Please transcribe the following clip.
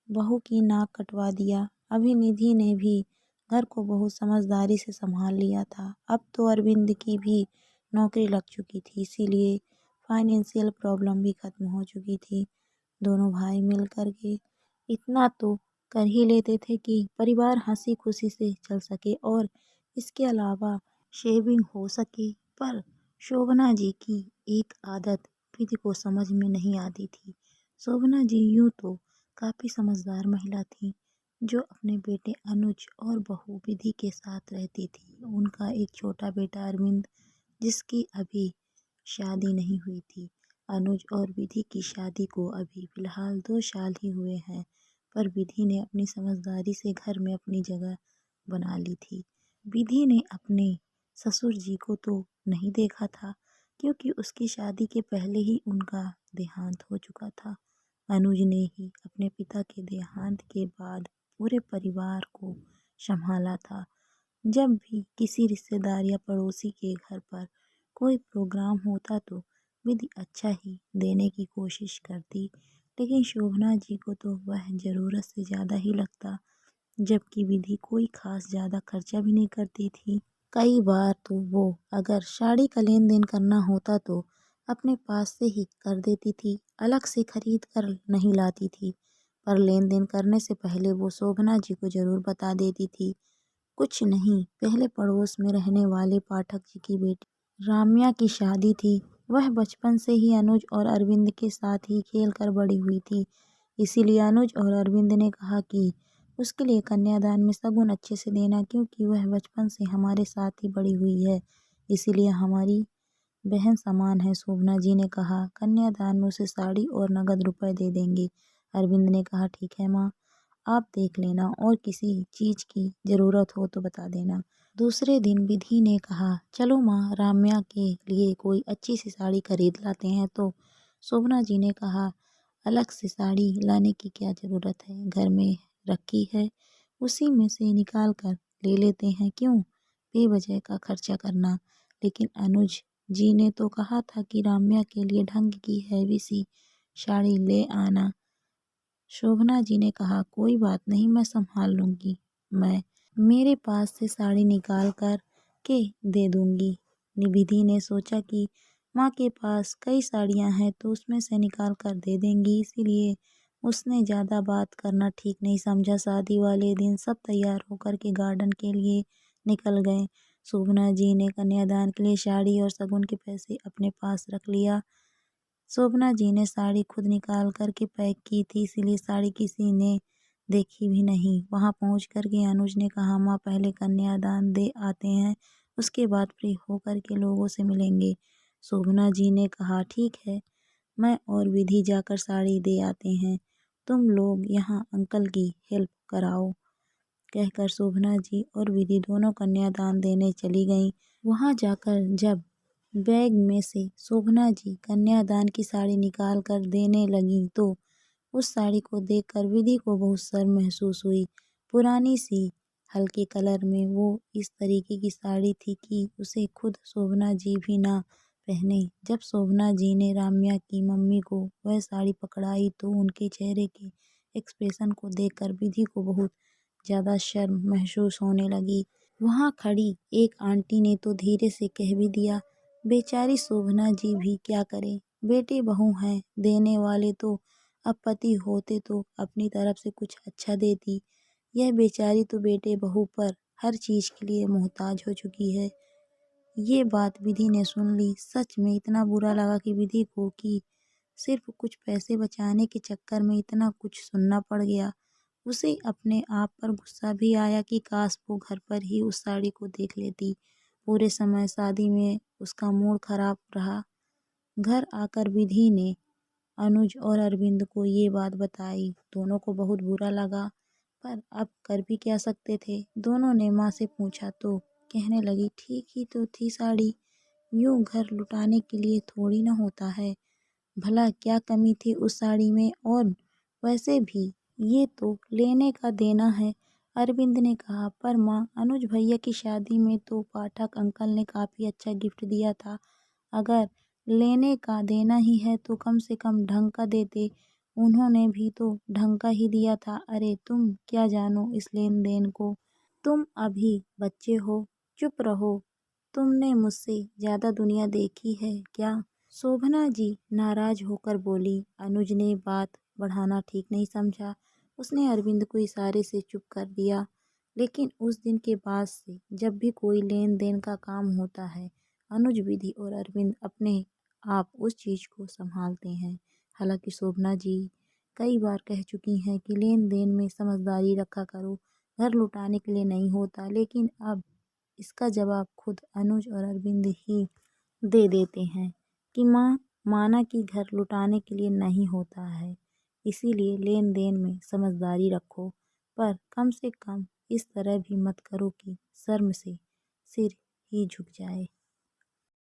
बहू की नाक कटवा दिया। अभी निधि ने भी घर को बहुत समझदारी से संभाल लिया था। अब तो अरविंद की भी नौकरी लग चुकी थी, इसीलिए फाइनेंशियल प्रॉब्लम भी खत्म हो चुकी थी। दोनों भाई मिल कर के इतना तो कर ही लेते थे कि परिवार हंसी खुशी से चल सके और इसके अलावा शेविंग हो सके। पर शोभना जी की एक आदत विधि को समझ में नहीं आती थी। शोभना जी यूँ तो काफ़ी समझदार महिला थी, जो अपने बेटे अनुज और बहू विधि के साथ रहती थी। उनका एक छोटा बेटा अरविंद, जिसकी अभी शादी नहीं हुई थी। अनुज और विधि की शादी को अभी फिलहाल 2 साल ही हुए हैं, पर विधि ने अपनी समझदारी से घर में अपनी जगह बना ली थी। विधि ने अपने ससुर जी को तो नहीं देखा था, क्योंकि उसकी शादी के पहले ही उनका देहांत हो चुका था। अनुज ने ही अपने पिता के देहांत के बाद पूरे परिवार को संभाला था। जब भी किसी रिश्तेदार या पड़ोसी के घर पर कोई प्रोग्राम होता तो विधि अच्छा ही देने की कोशिश करती, लेकिन शोभना जी को तो वह ज़रूरत से ज़्यादा ही लगता, जबकि विधि कोई खास ज़्यादा खर्चा भी नहीं करती थी। कई बार तो वो अगर साड़ी का लेन देन करना होता तो अपने पास से ही कर देती थी, अलग से खरीद कर नहीं लाती थी। पर लेन देन करने से पहले वो शोभना जी को ज़रूर बता देती थी। कुछ नहीं, पहले पड़ोस में रहने वाले पाठक जी की बेटी राम्या की शादी थी। वह बचपन से ही अनुज और अरविंद के साथ ही खेल कर बड़ी हुई थी, इसीलिए अनुज और अरविंद ने कहा कि उसके लिए कन्यादान में शगुन अच्छे से देना, क्योंकि वह बचपन से हमारे साथ ही बड़ी हुई है, इसीलिए हमारी बहन समान है। शोभना जी ने कहा, कन्यादान में उसे साड़ी और नगद रुपए दे देंगे। अरविंद ने कहा, ठीक है माँ, आप देख लेना और किसी चीज़ की ज़रूरत हो तो बता देना। दूसरे दिन विधि ने कहा, चलो माँ, राम्या के लिए कोई अच्छी सी साड़ी खरीद लाते हैं। तो शोभना जी ने कहा, अलग से साड़ी लाने की क्या ज़रूरत है, घर में रखी है उसी में से निकाल कर ले लेते हैं, क्यों बेवजह का खर्चा करना। लेकिन अनुज जी ने तो कहा था कि राम्या के लिए ढंग की हैवी सी साड़ी ले आना। शोभना जी ने कहा, कोई बात नहीं, मैं संभाल लूँगी, मैं मेरे पास से साड़ी निकाल कर के दे दूँगी। निविधि ने सोचा कि माँ के पास कई साड़ियाँ हैं तो उसमें से निकाल कर दे देंगी, इसीलिए उसने ज़्यादा बात करना ठीक नहीं समझा। शादी वाले दिन सब तैयार होकर के गार्डन के लिए निकल गए। शोभना जी ने कन्यादान के लिए साड़ी और शगुन के पैसे अपने पास रख लिया। शोभना जी ने साड़ी खुद निकाल कर के पैक की थी, इसीलिए साड़ी किसी ने देखी भी नहीं। वहां पहुंच कर के अनुज ने कहा, माँ, पहले कन्यादान दे आते हैं, उसके बाद फ्री होकर के लोगों से मिलेंगे। शोभना जी ने कहा, ठीक है, मैं और विधि जाकर साड़ी दे आते हैं, तुम लोग यहाँ अंकल की हेल्प कराओ। कहकर शोभना जी और विधि दोनों कन्यादान देने चली गईं। वहां जाकर जब बैग में से शोभना जी कन्यादान की साड़ी निकाल कर देने लगीं तो उस साड़ी को देखकर विधि को बहुत शर्म महसूस हुई। पुरानी सी हल्के कलर में वो इस तरीके की साड़ी थी कि उसे खुद शोभना जी भी ना पहने। जब शोभना जी ने राम्या की मम्मी को वह साड़ी पकड़ाई तो उनके चेहरे के एक्सप्रेशन को देखकर विधि को बहुत ज़्यादा शर्म महसूस होने लगी। वहाँ खड़ी एक आंटी ने तो धीरे से कह भी दिया, बेचारी शोभना जी भी क्या करें, बेटे बहू हैं, देने वाले तो अब पति होते तो अपनी तरफ से कुछ अच्छा देती। यह बेचारी तो बेटे बहू पर हर चीज़ के लिए मोहताज हो चुकी है। ये बात विधि ने सुन ली। सच में इतना बुरा लगा कि विधि को कि सिर्फ कुछ पैसे बचाने के चक्कर में इतना कुछ सुनना पड़ गया। उसे अपने आप पर गुस्सा भी आया कि काश वो घर पर ही उस साड़ी को देख लेती। पूरे समय शादी में उसका मूड खराब रहा। घर आकर विधि ने अनुज और अरविंद को ये बात बताई। दोनों को बहुत बुरा लगा, पर अब कर भी क्या सकते थे। दोनों ने माँ से पूछा तो कहने लगी, ठीक ही तो थी साड़ी, यूँ घर लुटाने के लिए थोड़ी ना होता है। भला क्या कमी थी उस साड़ी में, और वैसे भी ये तो लेने का देना है। अरविंद ने कहा, पर माँ, अनुज भैया की शादी में तो पाठक अंकल ने काफ़ी अच्छा गिफ्ट दिया था। अगर लेने का देना ही है तो कम से कम ढंग का देते। उन्होंने भी तो ढंग का ही दिया था। अरे तुम क्या जानो इस लेन देन को, तुम अभी बच्चे हो, चुप रहो। तुमने मुझसे ज्यादा दुनिया देखी है क्या? शोभना जी नाराज होकर बोली। अनुज ने बात बढ़ाना ठीक नहीं समझा। उसने अरविंद को इशारे से चुप कर दिया। लेकिन उस दिन के बाद से जब भी कोई लेन देन का काम होता है, अनुज, विधि और अरविंद अपने आप उस चीज को संभालते हैं। हालांकि शोभना जी कई बार कह चुकी हैं कि लेन देन में समझदारी रखा करो, घर लुटाने के लिए नहीं होता, लेकिन अब इसका जवाब खुद अनुज और अरविंद ही दे देते हैं कि माँ, माना कि घर लुटाने के लिए नहीं होता है, इसीलिए लेन देन में समझदारी रखो, पर कम से कम इस तरह भी मत करो कि शर्म से सिर ही झुक जाए।